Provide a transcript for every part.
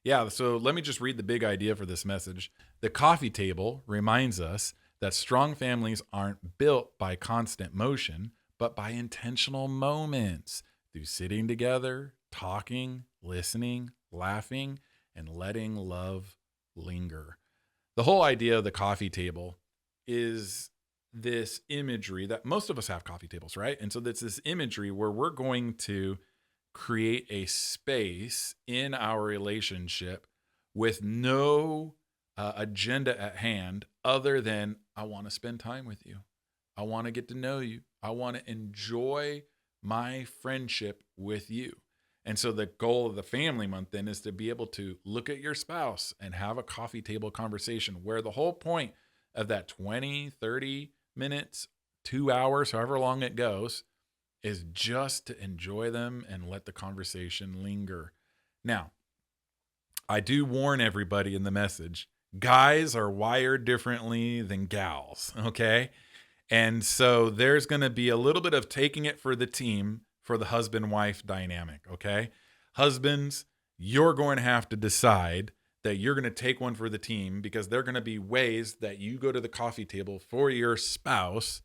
Yeah, so let me just read the big idea for this message. The coffee table reminds us that strong families aren't built by constant motion, but by intentional moments through sitting together, talking, listening, laughing, and letting love linger. The whole idea of the coffee table is this imagery that most of us have coffee tables, right? And so that's this imagery where we're going to create a space in our relationship with no agenda at hand other than I want to spend time with you. I want to get to know you. I want to enjoy my friendship with you. And so the goal of the family month then is to be able to look at your spouse and have a coffee table conversation where the whole point of that 20, 30 minutes, 2 hours, however long it goes, is just to enjoy them and let the conversation linger. Now, I do warn everybody in the message guys are wired differently than gals, okay? And so there's going to be a little bit of taking it for the team for the husband wife dynamic, okay? Husbands, you're going to have to decide that you're going to take one for the team because there are going to be ways that you go to the coffee table for your spouse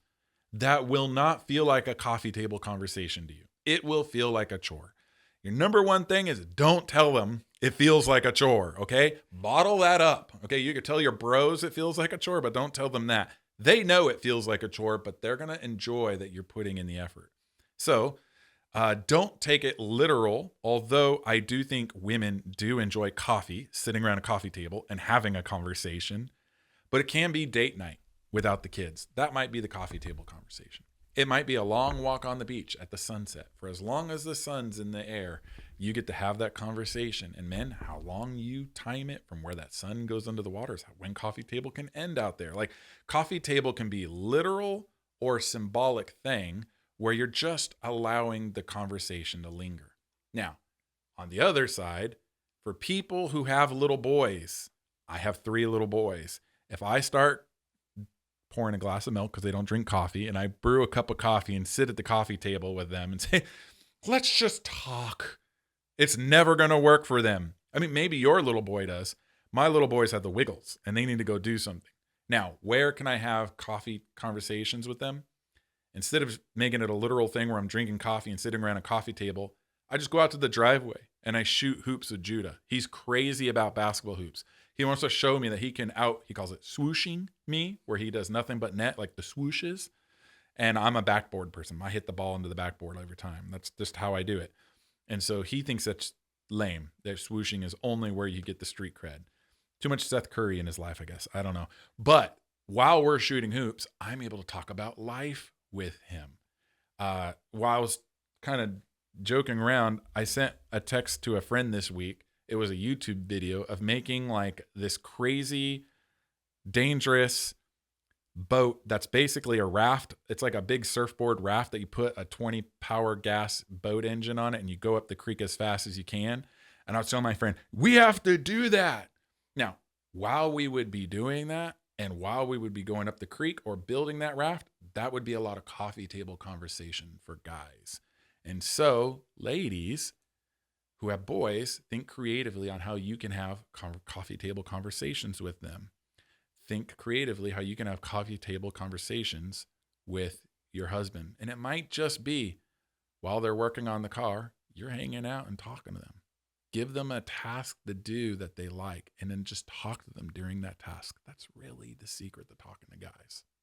that will not feel like a coffee table conversation to you. It will feel like a chore. Your number one thing is don't tell them it feels like a chore, okay? Bottle that up, okay? You could tell your bros it feels like a chore, but don't tell them that. They know it feels like a chore, but they're going to enjoy that you're putting in the effort. So don't take it literal, although I do think women do enjoy coffee, sitting around a coffee table and having a conversation, but it can be date night without the kids. That might be the coffee table conversation. It might be a long walk on the beach at the sunset. For as long as the sun's in the air, you get to have that conversation. And men, how long you time it from where that sun goes under the water is when coffee table can end out there. Like coffee table can be literal or symbolic thing where you're just allowing the conversation to linger. Now, on the other side, for people who have little boys, I have 3 little boys. If I start pouring a glass of milk because they don't drink coffee, and I brew a cup of coffee and sit at the coffee table with them and say, let's just talk. It's never going to work for them. I mean, maybe your little boy does. My little boys have the wiggles and they need to go do something. Now, where can I have coffee conversations with them? Instead of making it a literal thing where I'm drinking coffee and sitting around a coffee table, I just go out to the driveway and I shoot hoops with Judah. He's crazy about basketball hoops. He wants to show me that he can he calls it swooshing me, where he does nothing but net, like the swooshes. And I'm a backboard person. I hit the ball into the backboard every time. That's just how I do it. And so he thinks that's lame, that swooshing is only where you get the street cred. Too much Seth Curry in his life, I guess. I don't know. But while we're shooting hoops, I'm able to talk about life with him. While I was kind of joking around, I sent a text to a friend this week. It was a YouTube video of making like this crazy, dangerous boat that's basically a raft. It's like a big surfboard raft that you put a 20 power gas boat engine on it and you go up the creek as fast as you can. And I was telling my friend, we have to do that. Now, while we would be doing that and while we would be going up the creek or building that raft, that would be a lot of coffee table conversation for guys. And so, ladies who have boys, think creatively on how you can have coffee table conversations with them. Think creatively how you can have coffee table conversations with your husband. And it might just be while they're working on the car, you're hanging out and talking to them. Give them a task to do that they like and then just talk to them during that task. That's really the secret to talking to guys.